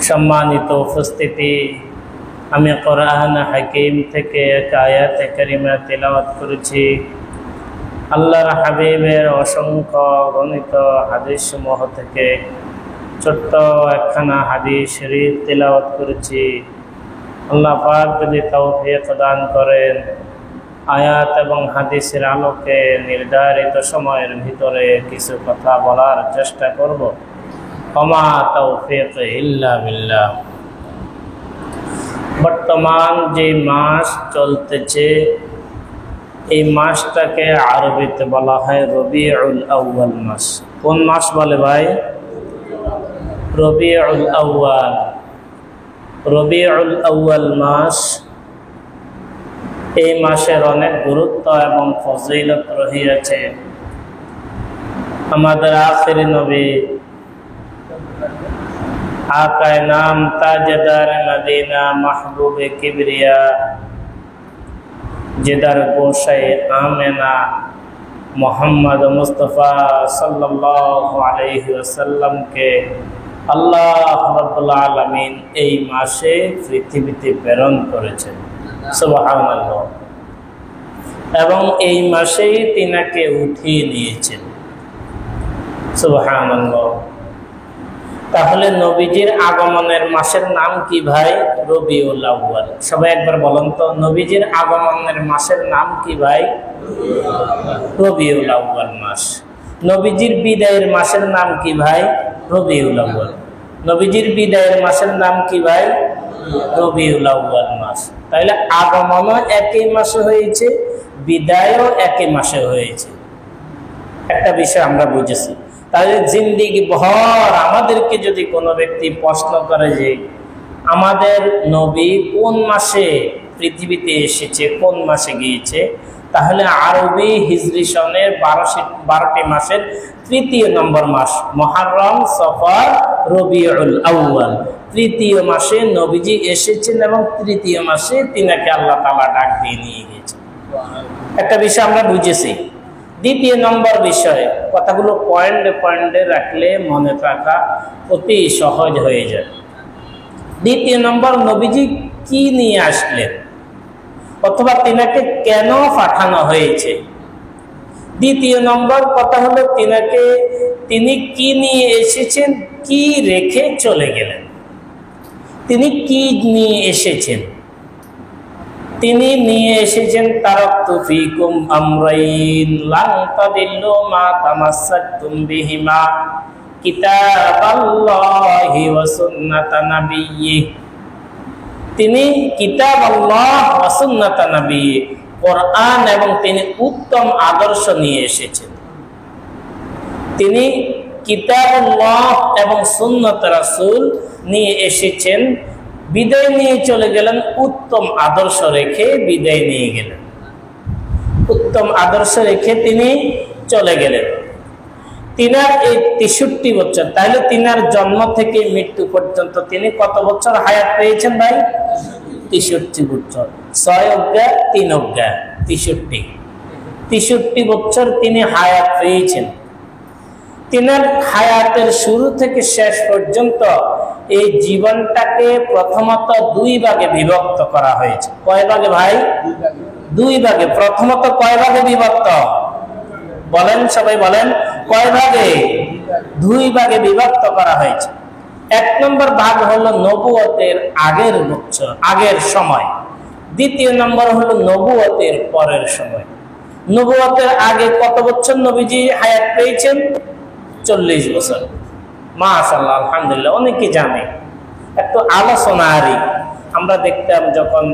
সম্মানিত উপস্থিতি, আমি কোরআন হাকিম থেকে এক আয়াত কারিমা তিলাওয়াত করেছি। আল্লাহর হাবিবের অসংখ্য গণিত হাদিস সমূহ থেকে ছোট্ট একখানা হাদিস শরীফ তিলাওয়াত করেছি। আল্লাহ পাক যদি তৌফিক দান করেন, আয়াত এবং হাদিসের আলোকে নির্ধারিত সময়ের ভিতরে কিছু কথা বলার চেষ্টা করব। ওমা তৌফিক ইল্লা বিল্লাহ। বর্তমান যে মাস চলতেছে, এই মাসটাকে আরবিতে বলা হয় রবিউল আউয়াল মাস। কোন মাস বলে ভাই? রবিউল আউয়াল। রবিউল আউয়াল মাস, এই মাসের অনেক গুরুত্ব এবং ফজিলত রহিয়াছে। আমাদের আখির নবী আকায়ে নাম তাজদার মদিনা মাহবুবে কিবরিয়া জেদার গোসাই আমেনা মোহাম্মদ মুস্তাফা সাল্লাল্লাহু আলাইহি ওয়াসাল্লামকে আল্লাহ রাব্বুল আলামিন এই মাসে পৃথিবীতে প্রেরণ করেছেন। সুবহানাল্লাহ। এবং এই মাসেই তিনাকে উঠিয়ে নিয়েছেন। সুবহানাল্লাহ। তাহলে নবীজির আগমনের মাসের নাম কি ভাই? রবিউল আউয়াল। সবাই একবার বলেন তো, নবীজির আগমনের মাসের নাম কি ভাই? রবিউল আউয়াল মাস। নবীজির বিদায়ের মাসের নাম কি ভাই? রবিউল আউয়াল। নবীজির বিদায়ের মাসের নাম কি ভাই? রবিউল আউয়াল মাস। তাহলে আগমনও একই মাসে হয়েছে, বিদায়ও একই মাসে হয়েছে। একটা বিষয় আমরা বুঝেছি। তাহলে জিন্দিগি ভর আমাদেরকে যদি কোনো ব্যক্তি প্রশ্ন করে যে আমাদের নবী কোন মাসে পৃথিবীতে এসেছে, কোন মাসে গিয়েছে, তাহলে আরবি হিজরি সনের 12টি মাসের তৃতীয় নম্বর মাস মুহররম, সফর, রবিউল আউয়াল, তৃতীয় মাসে নবীজি এসেছেন এবং তৃতীয় মাসে তিনাকে আল্লাহ তাআলা ডাক দিয়ে নিয়ে গেছেন। একটা বিষয় আমরা বুঝেছি। দ্বিতীয় নম্বর বিষয়, কথাগুলো পয়েন্টে পয়েন্টে রাখলে মনে রাখা অতি সহজ হয়ে যায়। দ্বিতীয় নম্বর, নবীজি কি নিয়ে আসলেন অথবা তিনাকে কেন পাঠানো হয়েছে। দ্বিতীয় নম্বর কথা হলো তিনি কি নিয়ে এসেছেন, কি রেখে চলে গেলেন। তিনি কি নিয়ে এসেছেন? তিনি নিয়ে এসেছেন তারাকতু ফীকুম আমরাইন লান তাদিল্লু মা তামাসসাকতুম বিহিমা কিতাবাল্লাহি ওয়া সুন্নাতা নাবিয়্যি। তিনি কিতাবাল্লাহ ওয়া সুন্নাতা নাবিয়্যি, কোরআন এবং তিনি উত্তম আদর্শ নিয়ে এসেছেন। তিনি কিতাবুল্লাহ এবং সুন্নাত রাসূল নিয়ে এসেছেন, বিদায় নিয়ে চলে গেলেন, উত্তম আদর্শ রেখে বিদায় নিয়ে গেলেন। উত্তম আদর্শ রেখে তিনি চলে গেলেন। তিনার এই 63 বছর, তাহলে তিনার জন্ম থেকে মৃত্যু পর্যন্ত তিনি কত বছর হায়াত পেয়েছেন ভাই? 63 বছর। 6 অজ্ঞা 3 অজ্ঞা 63 বছর তিনি হায়াত পেয়েছেন। তিনার হায়াতের শুরু থেকে শেষ পর্যন্ত এই জীবনটাকে প্রথমত 2 ভাগে বিভক্ত করা হয়েছে। কয় ভাগে ভাই? 2 ভাগে। প্রথমত কয় ভাগে বিভক্ত বলেন, সবাই বলেন, কয় ভাগে? 2 ভাগে বিভক্ত করা হয়েছে। 1 নম্বর ভাগ হলো নবুয়তের আগের বছর, আগের সময়। দ্বিতীয় নম্বর হলো নবুয়তের পরের সময়। নবুয়তের আগে কত বছর নবীজি হায়াত পেয়েছেন? 40 বছর। মাশাআল্লাহ, আলহামদুলিল্লাহ। অনেকে জানে। একটু আলোচনা আরি আমরা দেখতাম যখন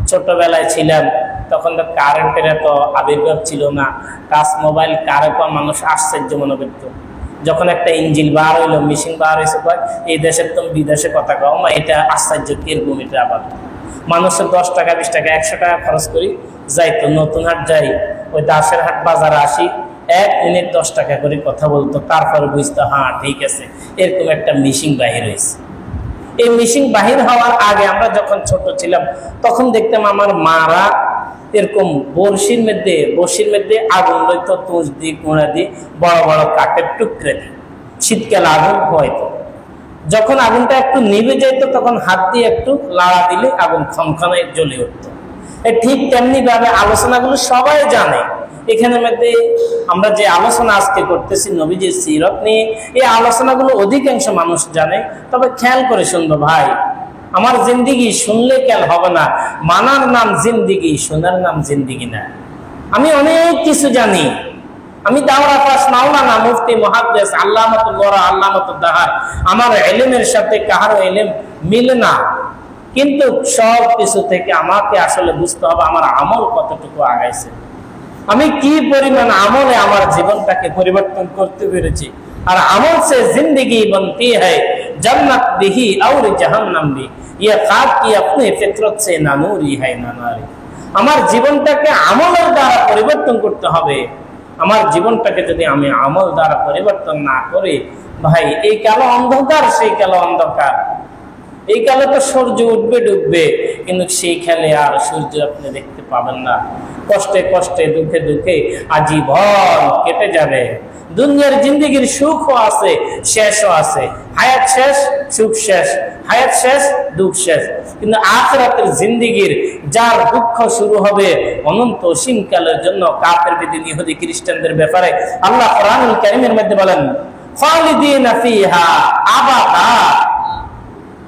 ছোটবেলায় ছিলাম, তখন তো কারেন্টের এত আবির্ভাব ছিল না। টাচ মোবাইল কারে পর মানুষ আশ্চর্য মনে করত। যখন একটা ইঞ্জিন বার হইলো, মেশিন বার হয়েছে, এই দেশের তো বিদেশে কথা কও, এটা আশ্চর্য কিরকম। এটা আবার মানুষের 10 টাকা 20 টাকা 100 টাকা খরচ করি যাইতো, নতুন হাট যাই, ওই দাসের হাট বাজারে আসি, 1 মিনিট 10 টাকা করে কথা বলতো, তারপরে বুঝতো হ্যাঁ ঠিক আছে, এরকম একটা মেশিন বাহির হয়েছে। এই মেশিন বাহির হওয়ার আগে আমরা যখন ছোট ছিলাম তখন দেখতাম আমার মারা এরকম বড়শির মধ্যে আগুন লইতো, তুষ দিয়ে, কুড়া দিয়ে, বড় বড় কাঠের টুকরে দিয়ে, শীতকালে আগুন হয়তো। যখন আগুনটা একটু নিভে যেত তখন হাত দিয়ে একটু লাড়া দিলে আগুন খনখনে জ্বলে উঠত। ঠিক তেমনি ভাবে আলোচনাগুলো সবাই জানে। এখানের মধ্যে আমরা যে আলোচনা আজকে করতেছি নবীজির সিরত নিয়ে, এই আলোচনাগুলো অধিকাংশ মানুষ জানে। তবে খেয়াল করে শুনবো ভাই, আমার জিন্দিগি শুনলে খেয়াল হবে না। মানার নাম জিন্দিগি, শোনার নাম জিন্দিগি না। আমি অনেক কিছু জানি। আমি দাওরা পাস মাওলানা মুফতি মুহাদ্দিস আল্লামাতুল্লাহ আল্লামাতুদ্দাহার, আমার ইলমের সাথে কারো ইলম মিলে না। কিন্তু সব কিছু থেকে আমাকে আসলে বুঝতে হবে আমার আমল কতটুকু আগাইছে, আমি কি পরিমাণ আমলে আমার জীবনটাকে পরিবর্তন করতে পেরেছি। আর আমল সে জিंदगी बनती है, जन्नत भी और जहन्नम भी, ये ख्वाब की अपनी फितरत से ना नूरी है ना नारी। আমার জীবনটাকে আমলের দ্বারা পরিবর্তন করতে হবে। আমার জীবনটাকে যদি আমি আমল দ্বারা পরিবর্তন না করি, ভাই এই কালো অন্ধকার সেই কালো অন্ধকার। এই কালে তো সূর্য উঠবে ডুববে, কিন্তু সেই খেলে আর সূর্য আপনি দেখতে পাবেন না। কষ্টে কষ্টে দুঃখে দুঃখে আজীবন কেটে যাবে। দুনিয়ার জিন্দেগির সুখও আছে, শেষও আছে। হায়াত শেষ, সুখ শেষ, হায়াত শেষ, দুঃখ শেষ। কিন্তু আখিরাতের জিন্দেগির যার দুঃখ শুরু হবে অনন্ত অসীমকালের জন্য। কাফের বিদিন ইহুদি খ্রিস্টানদের ব্যাপারে আল্লাহ কোরআনুল কারীমের মধ্যে বলেন, খালিদিনা ফিহা আবাদা,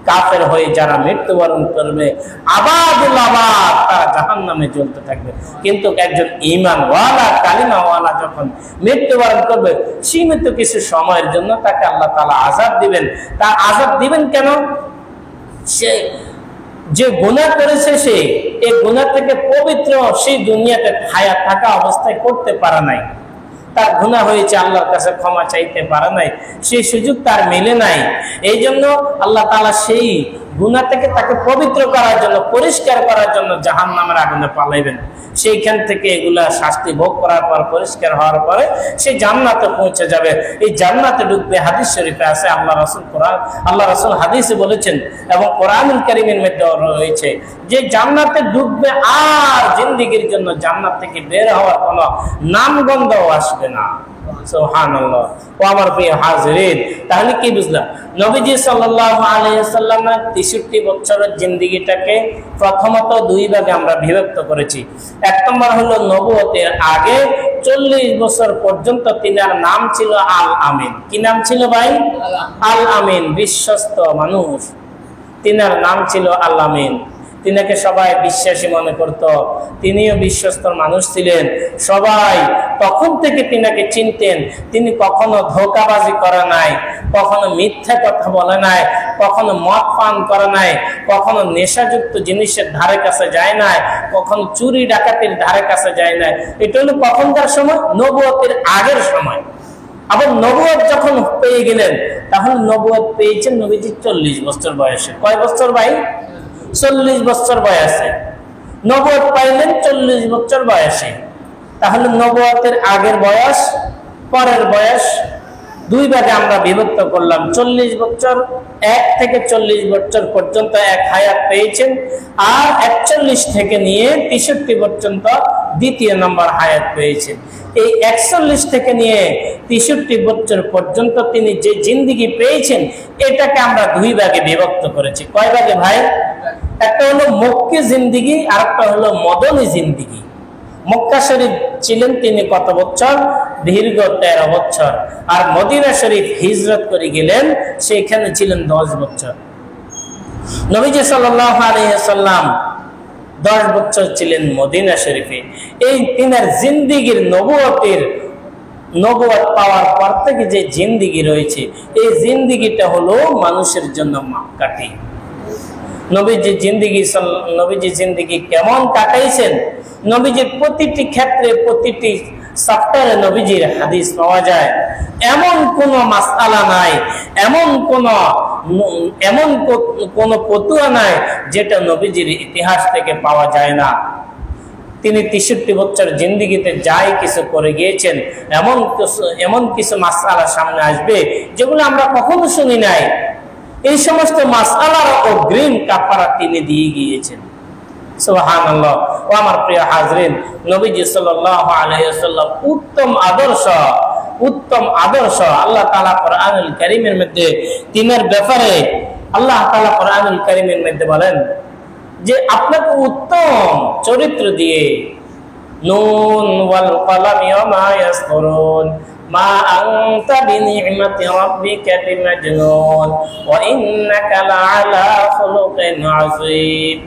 কাফের হয়ে যারা মৃত্যুবরণ করবে আবাদুল আবাদ, তারা জাহান্নামে জ্বলতে থাকবে। কিন্তু একজন ঈমানওয়ালা কালিমাওয়ালা যখন মৃত্যুবরণ করবে, সীমিত কিছু সময়ের জন্য তাকে আল্লাহ তাআলা আযাব দিবেন। তার আযাব দিবেন কেন? সে যে গুনাহ করেছে, সে এই গুনাহ থেকে পবিত্র সেই দুনিয়াতে হায়াত থাকা অবস্থায় করতে পারে নাই। তার গুনাহ হয়েছে, আল্লাহর কাছে ক্ষমা চাইতে পারে নাই, সেই সুযোগ তার মিলে নাই। এই জন্য আল্লাহ তাআলা সেই গুনাহ থেকে তাকে পবিত্র করার জন্য, পরিষ্কার করার জন্য জাহান্নামের আগুনে পালাইবেন। সেইখান থেকে এগুলা শাস্তি ভোগ করার পর, পরিষ্কার হওয়ার পরে সে জান্নাতে পৌঁছে যাবে। এই জান্নাতে ঢুকবে। হাদিস শরীফে আছে, আল্লাহ রাসূল হাদিসে বলেছেন এবং কোরআনুল কারীমের মধ্যে রয়েছে যে জান্নাতে ঢুকবে আর জিন্দেগির জন্য জান্নাত থেকে বের হওয়ার কোনো নামগন্ধও আসবে না। সুবহানাল্লাহ। ও আমার প্রিয় হাজিরিন, তাহলে কি বুঝলাম? নবীজি সাল্লাল্লাহু আলাইহি ওয়াসাল্লামের 63 বছরের জিন্দেগিটাকে প্রথমত দুই ভাগে আমরা বিভক্ত করেছি। এক নম্বর হলো নবুয়তের আগে 40 বছর পর্যন্ত তিনার নাম ছিল আল আমিন। কি নাম ছিল ভাই? আল আমিন, বিশ্বস্ত মানুষ। তিনার নাম ছিল আল আমিন। তিনাকে সবাই বিশ্বাসী মনে করত, তিনিও বিশ্বস্ত মানুষ ছিলেন। সবাই তখন থেকে তিনাকে চিনতেন। তিনি কখনো ধোঁকাবাজি করে নাই, কখনো মিথ্যা কথা বলে নাই, কখনো মদ পান করে নাই, কখনো নেশাযুক্ত জিনিসের ধারে কাছে যায় নাই, কখনো চুরি ডাকাতির ধারে কাছে যায় নাই। এটা হলো কখনকার সময়? নবুয়তের আগের সময়। আবার নবুয়ত যখন পেয়ে গেলেন, তখন নবুয়ত পেয়েছেন নবীজি 40 বছর বয়সে। কয় বছর ভাই? 40 বছর বয়সে নবুয়ত পাইলেন, 40 বছর বয়সে। তাহলে নবুয়তের আগের বয়স, পরের বয়স দুই ভাগে আমরা বিভক্ত করলাম। 40 বছর, 1 থেকে 40 বছর পর্যন্ত এক হায়াত পেয়েছেন। আর 41 থেকে নিয়ে 63 পর্যন্ত দ্বিতীয় নম্বর হায়াত পেয়েছেন। এই 41 থেকে নিয়ে 63 বছর পর্যন্ত তিনি যে জিন্দেগি পেয়েছেন, এটাকে আমরা দুই ভাগে বিভক্ত করেছি। কয় ভাগে ভাই? একটা হলো মক্কি জিন্দেগি, আর একটা হলো মদনী জিন্দেগি। মক্কা শরীফ ছিলেন তিনি কত বছর? দীর্ঘ 13 বছর। আর মদিনা শরীফ হিজরত করে গেলেন, সেখানে ছিলেন 10 বছর। নবীজি সাল্লাল্লাহু আলাইহি ওয়াসাল্লাম 10 বছর ছিলেন মদিনা শরীফে। এই তিনার জিন্দেগির নবুয়ত পাওয়ার পর থেকে যে জিন্দেগি রয়েছে, এই জিন্দেগিটা হলো মানুষের জন্য মাপকাঠি। নবীজি জিন্দেগি কেমন কাটাইছেন? নবীজির প্রতিটি ক্ষেত্রে, প্রতিটি সপ্তাহে নবীজির হাদিস পাওয়া যায়। এমন কোন মাসআলা নাই, এমন কোন ফতোয়া নাই যেটা নবীজির ইতিহাস থেকে পাওয়া যায় না। তিনি 63 বছর জিন্দেগিতে যাই কিছু করে গিয়েছেন, এমন কিছু মাসআলা সামনে আসবে যেগুলো আমরা কখনো শুনি নাই। এই সমস্ত মাসআলার অগ্রিম কাফারা তিনি দিয়ে গিয়েছেন। সুবহানাল্লাহ। ও আমার প্রিয় হাজরিন, নবীজি সাল্লাল্লাহু আলাইহি ওয়াসাল্লাম উত্তম আদর্শ উত্তম আদর্শ। আল্লাহ তাআলা কোরআনুল কারীমের মধ্যে তিনের ব্যাপারে আল্লাহ তাআলা কোরআনুল কারীমের মধ্যে বলেন যে আপনাকে উত্তম চরিত্র দিয়ে, নুন ওয়াল কলামি ওয়া মা ইয়াসতুরুন মা আনতা বিনি'মাতি রাব্বিকা বিমাজনুন ওয়া ইন্নাকা লা'আলা খুলুকিন আযীম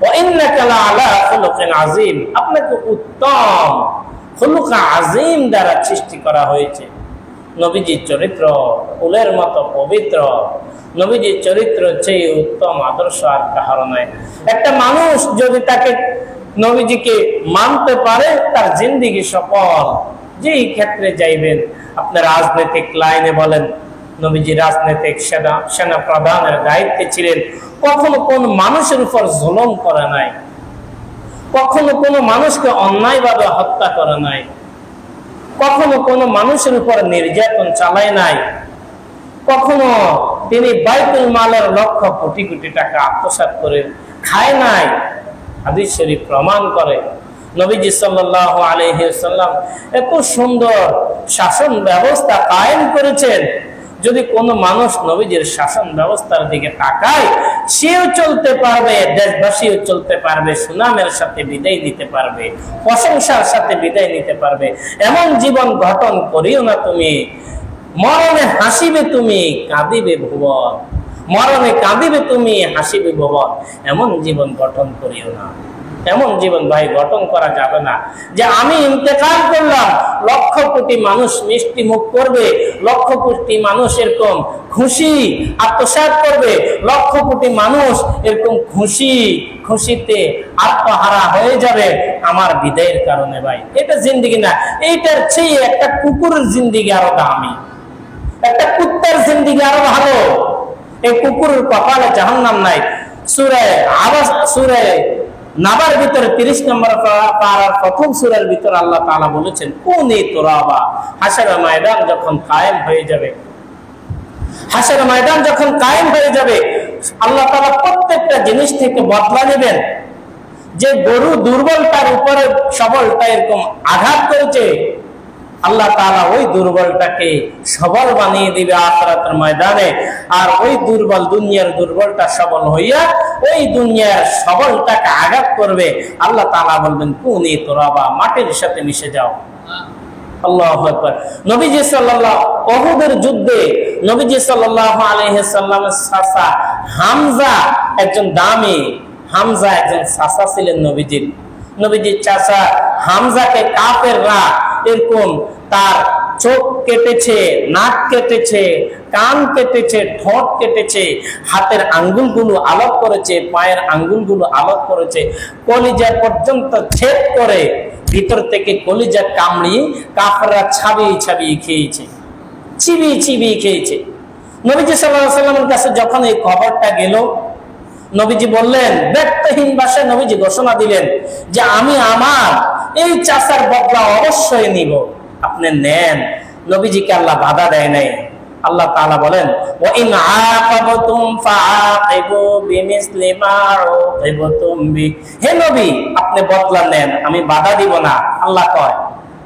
ওয়া ইন্নাকা লা'আলা খুলুকিন আযীম। আপনাকে উত্তম খুলুক আযীম দ্বারা সৃষ্টি করা হয়েছে। নবীজির চরিত্র ফুলের মতো পবিত্র, নবীজির চরিত্র চেয়ে উত্তম আদর্শ আর কাহারও নাই। একটা মানুষ যদি তাকে নবীজিকে মানতে পারে তার জিন্দেগি সফল। যেই ক্ষেত্রে যাইবেন, আপনি রাজনৈতিক লাইনে বলেন, নবীজি রাজনৈতিক সেনা প্রধানের দায়িত্বে ছিলেন, কখনো কোন মানুষের উপর জুলুম করে নাই, কখনো কোনো মানুষকে অন্যায়ভাবে হত্যা করে নাই, কখনো কোনো মানুষের উপর নির্যাতন চালায় নাই, কখনো তিনি বাইতুল মালের লক্ষ কোটি কোটি টাকা আত্মসাৎ করে খায় নাই। হাদিস শরীফ প্রমাণ করে নবীজি সাল্লাল্লাহু আলাইহি ওয়াসাল্লাম এত সুন্দর শাসন ব্যবস্থা কায়েম করেছেন। যদি কোনো মানুষ নবীজির শাসন ব্যবস্থার দিকে তাকায়, সেও চলতে পারবে, দেশবাসীও চলতে পারবে, সুনামের সাথে বিদায় নিতে পারবে, প্রশংসার সাথে বিদায় নিতে পারবে। এমন জীবন গঠন করিও না তুমি, মরণে হাসিবে তুমি কাঁদিবে ভুবন, মরণে কাঁদিবে তুমি হাসিবে ভুবন। এমন জীবন গঠন করিও না। এমন জীবন ভাই গঠন করা যাবে না যে আমি ইন্তেকাল করলাম, লক্ষ কোটি মানুষ মিষ্টি মুখ করবে, লক্ষ কোটি মানুষ এরকম খুশি আত্মসাৎ করবে, লক্ষ কোটি মানুষ এরকম খুশিতে আত্মহারা হয়ে যাবে আমার বিদায়ের কারণে। ভাই এটা জিন্দেগি না, এইটার চেয়ে একটা কুকুরের জিন্দেগি আরো দামি, একটা কুত্তার জিন্দেগি আরো ভালো। এই কুকুরের কপালে জাহান্নাম নাই। সূরা নাবার ভিতরে 30 নম্বর পারার প্রথম সূরার ভিতরে আল্লাহ তাআলা বলেছেন, কুনি তুরাবা। হাশরের ময়দান যখন কায়েম হয়ে যাবে, হাশরের ময়দান যখন কায়েম হয়ে যাবে, আল্লাহ তাআলা প্রত্যেকটা জিনিস থেকে বদলা নেবেন। যে গরু দুর্বলতার উপরে সবলটা এরকম আঘাত করেছে, আল্লাহ তাআলা ওই দুর্বলটাকে সবল বানিয়ে দিবে আখিরাতের ময়দানে। আর ওই দুর্বল দুনিয়ার দুর্বলটা সবল হইয়া ওই দুনিয়ার সবলটাকে আঘাত করবে। আল্লাহ তাআলা বলবেন, কুনি তুরাবা, মাটির সাথে মিশে যাও। আল্লাহু আকবার। নবীজি সাল্লাল্লাহু উহুদের যুদ্ধে নবীজি সাল্লাল্লাহু আলাইহি সাল্লামের চাচা হামজা একজন দামি, হামজা একজন চাচা ছিলেন নবীজির। নবীজির চাচা হামজাকে কাফেররা এরকম তার চোখ কেটেছে, নাক কেটেছে, কান কেটেছে, ঠোঁট কেটেছে, হাতের আঙ্গুলগুলো আলোক করেছে, পায়ের আঙ্গুলগুলো আলোক করেছে, কলিজা পর্যন্ত ছেদ করে ভিতর থেকে কলিজা কামড়িয়ে কাফেররা ছাবিয়ে খেয়েছে, চিবিয়ে খেয়েছে। নবীজি সাল্লাল্লাহু আলাইহি ওয়াসাল্লামের কাছে যখন এই খবরটা গেল, নবীজি বললেন, ব্যক্তিহীন ভাষায় নবীজি ঘোষণা দিলেন যে আমি আমার এই চাচার বদলা অবশ্যই নিব, আপনি নেন। নবীজিকে আল্লাহ বাধা দেয় নাই। আল্লাহ তাআলা বলেন, ওয়া ইন আকাবাতুম ফাআকিবু বিমিসলি মা উকিবতুম বি। হে নবী, আপনি বদলা নেন, আমি বাধা দিব না। আল্লাহ কয়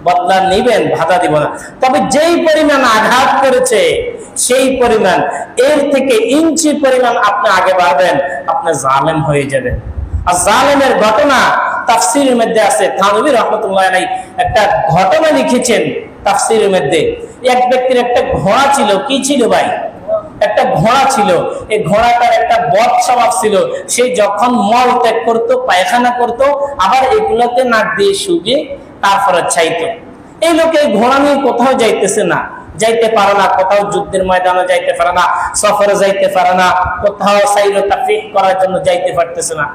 বদলা নিবেন, বাধা দিব না। তবে যেই পরিমাণ আঘাত করেছে সেই পরিমাণ, এর থেকে ইঞ্চি পরিমাণ আপনি আগে বাড়বেন, আপনি জালেম হয়ে যাবেন। আর জালেমের ঘটনা তাফসীরের মধ্যে আছে। থানভী রাহমাতুল্লাহ আলাইহি একটা ঘটনা লিখেছেন তাফসীরের মধ্যে। এক ব্যক্তির একটা ঘোড়া ছিল। কি ছিল ভাই? একটা ঘোড়া ছিল। এই ঘোড়াটার একটা বদ স্বভাব ছিল। সে যখন মল ত্যাগ করতো, পায়খানা করতো, আবার এগুলোতে নাক দিয়ে শুকিয়ে তারপরে চাইতো। এই লোকে ঘোড়া নিয়ে কোথাও যাইতেছে না, যাইতে পারে না, কোথাও যুদ্ধের ময়দানে যাইতে পারে না, সফরে যাইতে পারে না, কোথাও সাইরো তাফরিক করার জন্য যাইতে পারতেছে না।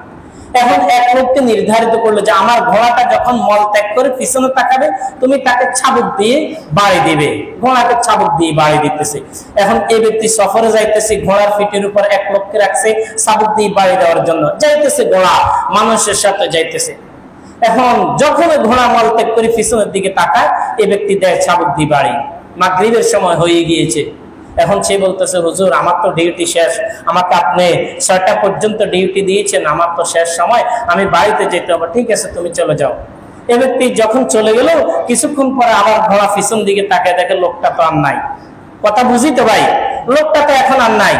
এখন এক লোককে নির্ধারিত করলো যে আমার ঘোড়াটা যখন মল ত্যাগ করে পিছনে তাকাবে, তুমি তাকে চাবুক দিয়ে বাড়ি দিবে। ঘোড়াকে চাবুক দিয়ে বাড়ি দিতেছে। এখন এই ব্যক্তি সফরে যাইতেছে, ঘোড়ার পিঠের উপর এক লোককে রাখছে চাবুক দিয়ে বাড়ি দেওয়ার জন্য। যাইতেছে ঘোড়া, মানুষের সাথে যাইতেছে। এখন যখন ঘোড়া মল ত্যাগ করে পিছনের দিকে তাকায়, এই ব্যক্তি দেয় চাবুক দিয়ে বাড়ি। মাগরিবের সময় হয়ে গিয়েছে। এখন সে বলতেছে, হুজুর আমার তো ডিউটি শেষ, আমাকে আপনি 6টা পর্যন্ত ডিউটি দিয়েছেন, আমার তো শেষ সময়, আমি বাড়িতে যেতে হবে। ঠিক আছে, তুমি চলে যাও। এ ব্যক্তি যখন চলে গেল, কিছুক্ষণ পরে আবার ঘোড়া পিছন দিকে তাকায়, দেখে লোকটা তো আর নাই। কথা বুঝি তো ভাই? লোকটা তো এখন আর নাই।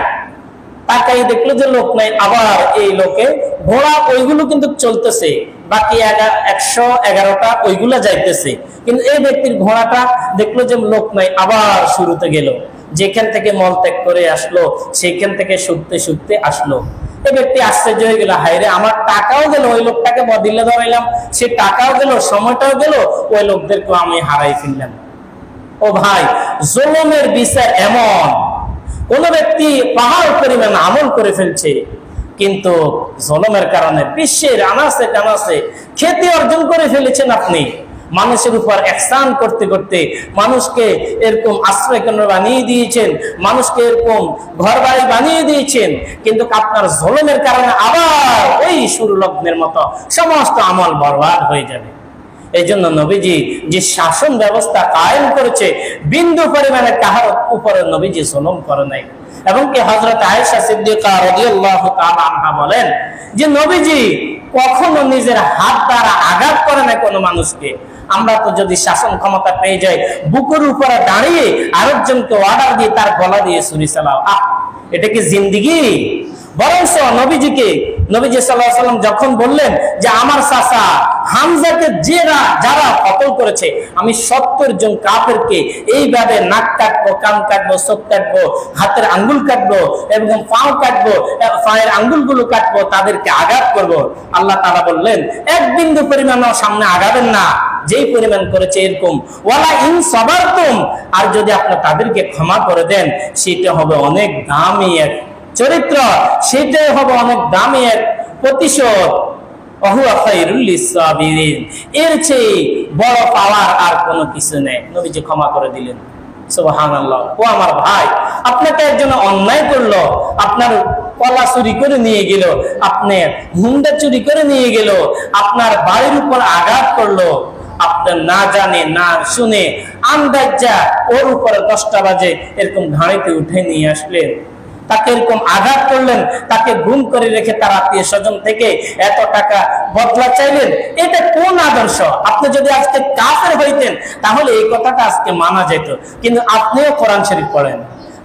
তাকাই দেখলো যে লোক নাই। আবার এই লোকে ঘোড়া ওইগুলো কিন্তু চলতেছে, বাকি 111টা ওইগুলা যাইতেছে, কিন্তু এই ব্যক্তির ঘোড়াটা দেখলো যে লোক নাই, আবার শুরুতে গেল। যেখান থেকে মল ত্যাগ করে আসলো সেখান থেকে শুকতে শুকতে আসলো। এই ব্যক্তি আশ্চর্য হয়ে গেল, হায়রে আমার টাকাও গেল, ওই লোকটাকে বদিলে ধরাইলাম, সে টাকাও গেল, সময়টাও গেল, ওই লোকদেরকেও আমি হারাই ফেললাম। ও ভাই, জুলুমের বিচার এমন, কোন ব্যক্তি পাহাড় পরিমাণ আমল করে ফেলছে, কিন্তু জুলুমের কারণে বিশ্বের আনাচে কানাচে খ্যাতি অর্জন করে ফেলেছেন আপনি। মানুষের উপর ইহসান করতে করতে মানুষকে এরকম আশ্রয় কেন্দ্র বানিয়ে দিয়েছেন, মানুষকে এরকম ঘর বাড়ি বানিয়ে দিয়েছেন, কিন্তু আপনার জুলুমের কারণে আবার ওই শুরু লগ্নের মতো সমস্ত আমল বরবাদ হয়ে যাবে। এই জন্য নবীজি যে শাসন ব্যবস্থা কায়েম করেছে, বিন্দু পরিমাণে কাহার উপরে নবীজি জুলুম করে নাই। এবং কি হযরত আয়েশা সিদ্দিকা রাদিয়াল্লাহু তাআলা আনহা বলেন যে নবীজি কখনো নিজের হাত দ্বারা আঘাত করে না কোনো মানুষকে। আমরা তো যদি শাসন ক্ষমতা পেয়ে যাই, বুকের উপরে দাঁড়িয়ে আরেকজনকে অর্ডার দিয়ে তার গলা দিয়ে ছুরি চালাও, এটা কি জিন্দেগি? বরঞ্চ নবীজিকে, নবীজি সাল্লাল্লাহু আলাইহি ওয়াসাল্লাম যখন বললেন যে আমার চাচা হামজাকে যারা কতল করেছে, আমি 70 জন কাফেরকে এইভাবে নাক কাটবো, কান কাটবো, চোখ কাটবো, হাতের আঙ্গুল কাটবো এবং পাও কাটবো, পায়ের আঙ্গুলগুলো কাটবো, তাদেরকে আঘাত করব। আল্লাহ তাআলা বললেন এক বিন্দু পরিমাণও সামনে আগাবেন না, যেই পরিমাণ করেছে এরকম। ওয়ালা ইন সাবারতুম, আর যদি আপনি তাদেরকে ক্ষমা করে দেন, সেটা হবে অনেক দামি এক চরিত্র, সেটাই হবে অনেক দামি এক প্রতিশোধ। এর চেয়ে বড় পাওয়ার আর কোনো কিছু নেই। নবীজি ক্ষমা করে দিলেন। সুবহানাল্লাহ। ও আমার ভাই, আপনাকে একজন অন্যায় করলো, আপনার কলা চুরি করে নিয়ে গেল, আপনার হুন্ডা চুরি করে নিয়ে গেল, আপনার বাড়ির উপর আঘাত করলো, আপনার না জানে না শুনে আন্দাজা ওর উপরে 10টা বাজে এরকম ঘাড়িতে উঠে নিয়ে আসলেন, তাকে এরকম আঘাত করলেন, তাকে গুম করে রেখে তার আত্মীয় স্বজন থেকে এত টাকা বদলা চাইলেন। এটা কোন আদর্শ? আপনি যদি আজকে কাফের হইতেন তাহলে এই কথাটা আজকে মানা যেত, কিন্তু আপনিও কোরআন শরীফ পড়েন,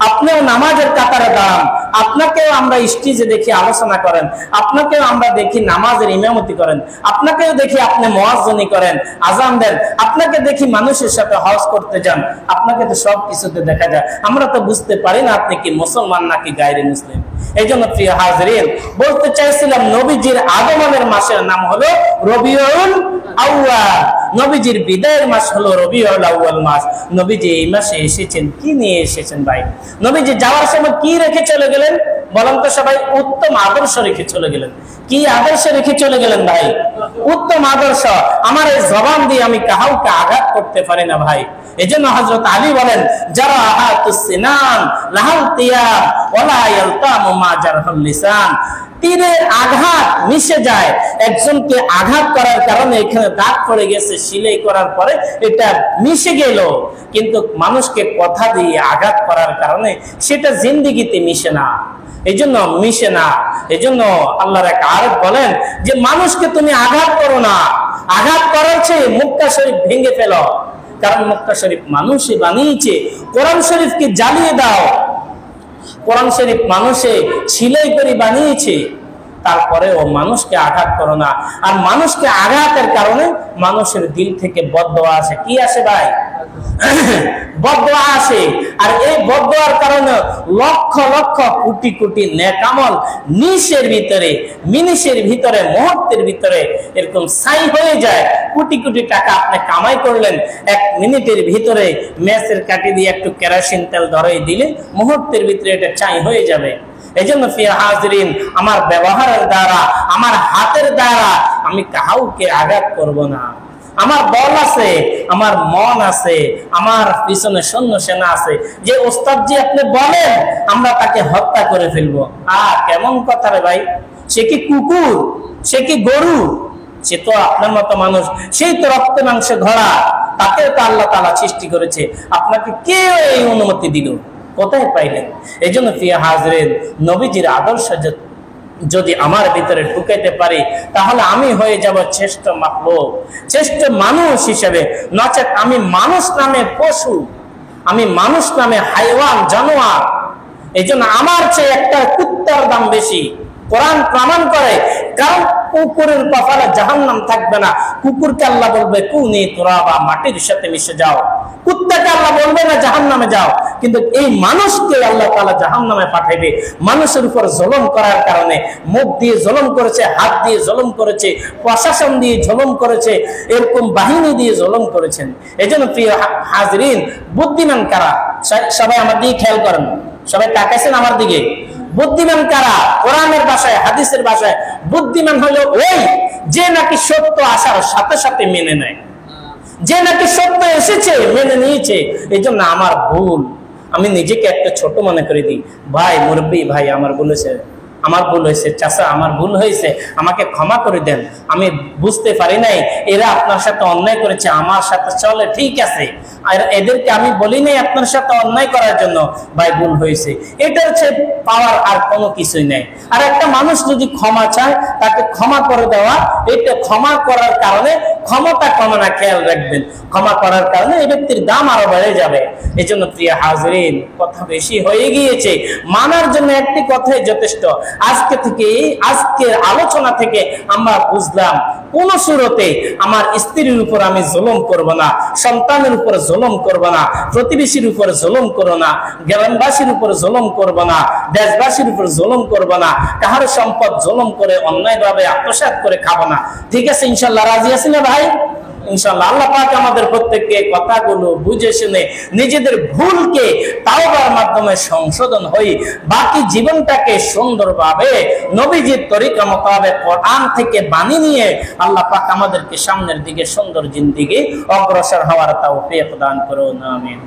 আপনিও নামাজের কাতারে দাঁড়ান, আপনাকেও আমরা স্টেজে দেখি আলোচনা করেন, আপনাকেও আমরা দেখি নামাজের ইমামতি করেন, আপনাকেও দেখি আপনি মুয়াজ্জিনি করেন, আযান দেন, আপনাকে দেখি মানুষের সাথে হজ করতে যান, আপনাকে তো সব কিছুতে দেখা যায়। আমরা তো বুঝতে পারি না আপনি কি মুসলমান নাকি গায়রে মুসলিম। এই জন্য প্রিয় হাজরিন, বলতে চাইছিলাম নবীজির আগমনের মাসের নাম হলো রবিউল আউয়াল। নবীজির বিদায়ের মাস হলো রবিউল আউয়াল মাস। নবীজি এই মাসে এসেছেন, কি নিয়ে এসেছেন ভাই? নবীজি যাওয়ার সময় কি রেখে চলে গেলেন বলেন তো সবাই? উত্তম আদর্শ রেখে চলে গেলেন। কি আদর্শ রেখে চলে গেলেন ভাই? উত্তম আদর্শ। আমার এই জবান দিয়ে আমি কাউকে আঘাত করতে পারি না ভাই। এজন্য হযরত আলী বলেন, যারা হাতুস সিনান লাহাল তিয়াম ওয়ালা ইয়ালতামু মা জারহুল লিসান। তীরের আঘাত মিশে যায়, একজনকে আঘাত করার কারণে এখানে দাগ পড়ে গেছে, সিলাই করার পরে এটা মিশে গেল, কিন্তু মানুষকে কথা দিয়ে আঘাত করার কারণে সেটা জিন্দেগিতে মিশে না। এইজন্য মিশে না। এজন্য আল্লাহর এক আয়াত বলেন যে মানুষকে তুমি আঘাত করো না, আঘাত করার চেয়ে মক্কা শরীফ ভেঙে ফেলো, কারণ মক্কা শরীফ মানুষই বানিয়েছে। কোরআন শরীফকে জ্বালিয়ে দাও, কোরআন শরীফ মানুষে ছিলাই করে বানিয়েছে, তারপরেও মানুষকে আঘাত করো না। আর মানুষকে আঘাতের কারণে মানুষের দিল থেকে বদদোয়া আসে। কি আসে ভাই? বদদোয়া আসে। আর এই বদদোয়ার কারণে লক্ষ লক্ষ কোটি কোটি নেক আমল নিশের ভিতরে, মিনিশের ভিতরে, মুহূর্তের ভিতরে এরকম ছাই হয়ে যায়। কোটি কোটি টাকা আপনি কামাই করলেন, 1 মিনিটের ভিতরে ম্যাচের কাটি দিয়ে একটু কেরোসিন তেল ধরাই দিলে মুহূর্তের ভিতরে এটা ছাই হয়ে যাবে। এজন্য প্রিয় হাজরিন, আমার ব্যবহারের দ্বারা, আমার হাতের দ্বারা আমি কাউকে আঘাত করব না। আমার বল আছে, আমার মন আছে, আমার পিছনে সৈন্য সেনা আছে। যে ওস্তাদ জি আপনি বলেন আমরা তাকে হত্যা করে ফেলবো, কেমন কথা রে ভাই? সে কি কুকুর? সে কি গরু? সে তো আপনার মতো মানুষ, সেই তো রক্ত মাংসে ধরা, তাকে তো আল্লাহ তাআলা সৃষ্টি করেছে। আপনাকে কে এই অনুমতি দিল? কোথায় পাইলেন? এই জন্য প্রিয় হাজরিন, নবীজির আদর্শ যদি আমার ভিতরে ঢুকাইতে পারি তাহলে আমি হয়ে যাব শ্রেষ্ঠ মাখলুক, শ্রেষ্ঠ মানুষ হিসেবে। নচেত আমি মানুষ নামে পশু, আমি মানুষ নামে হাইওয়ান, জানোয়ার। এই জন্য আমার চেয়ে একটা কুত্তার দাম বেশি। কোরআন প্রমাণ করে, কারণ কুকুরের কপালে জাহান্নাম থাকবে না। কুকুরকে আল্লাহ বলবে কুনি তুরাবা, মাটির সাথে মিশে যাও। কুত্তাকে আল্লাহ বলবে না জাহান্নামে যাও। কিন্তু এই মানুষকে আল্লাহ তাআলা জাহান্নামে পাঠাইবে। মানুষের উপর জুলুম করার কারণে মুখ দিয়ে জুলুম করেছে, হাত দিয়ে জুলুম করেছে, প্রশাসন দিয়ে জুলুম করেছে, এরকম বাহিনী দিয়ে জুলুম করেছেন। এজন্য প্রিয় হাজরিন, বুদ্ধিমান কারা? সবাই আমার দিকে খেয়াল করেন, সবাই তাকাইছেন আমার দিকে। বুদ্ধিমান কারা? কোরআনের ভাষায়, হাদিসের ভাষায় বুদ্ধিমান হলো ওই যে নাকি সত্য আসার সাথে সাথে মেনে নেয়, যে নাকি সত্য এসেছে মেনে নিয়েছে। এই জন্য আমার ভুল, আমি নিজেকে একটা ছোট মনে করে দিই। ভাই মুরব্বী ভাই, আমার ভুল হয়েছে, আমার ভুল হয়েছে, চাচা আমার ভুল হয়েছে, আমাকে ক্ষমা করে দেন, আমি বুঝতে পারি নাই, এরা আপনার সাথে অন্যায় করেছে, আমার সাথে চলে ঠিক আছে, আর এদেরকে আমি বলি নাই আপনার সাথে অন্যায় করার জন্য, ভাই ভুল হয়েছে। এটা হচ্ছে পাওয়ার, আর কোনো কিছুই নেই। আর একটা মানুষ যদি ক্ষমা চায়, তাকে ক্ষমা করে দেওয়া, এটা ক্ষমা করার কারণে ক্ষমতা কমে না, খেয়াল রাখবেন। ক্ষমা করার কারণে এই ব্যক্তির দাম আরো বেড়ে যাবে। এই জন্য প্রিয় হাজরিন, কথা বেশি হয়ে গিয়েছে, মানার জন্য একটি কথাই যথেষ্ট। আজকে থেকে, আজকের আলোচনা থেকে আমরা বুঝলাম, কোন সুরতে আমার স্ত্রীর উপর আমি জুলুম করব না, সন্তানের উপর জুলুম করব না, প্রতিবেশীর উপর জুলুম করব না, গ্রামবাসীর উপর জুলুম করব না, দেশবাসীর উপর জুলুম করব না, কাহার সম্পদ জুলুম করে অন্যায়ভাবে আত্মসাৎ করে খাবো না। ঠিক আছে ইনশাআল্লাহ, রাজি আছি না ভাই? ইনশাআল্লাহ আল্লাহ পাক আমাদের প্রত্যেককে কথাগুলো বুঝে শুনে নিজেদের ভুলকে তাওবার মাধ্যমে সংশোধন হই বাকি জীবনটাকে সুন্দরভাবে নবীজির তরিকা মোতাবেক কোরআন থেকে বাণী নিয়ে আল্লাহ পাক আমাদেরকে সামনের দিকে সুন্দর জিন্দেগি অগ্রসর হওয়ার তৌফিক দান করুন। আমিন।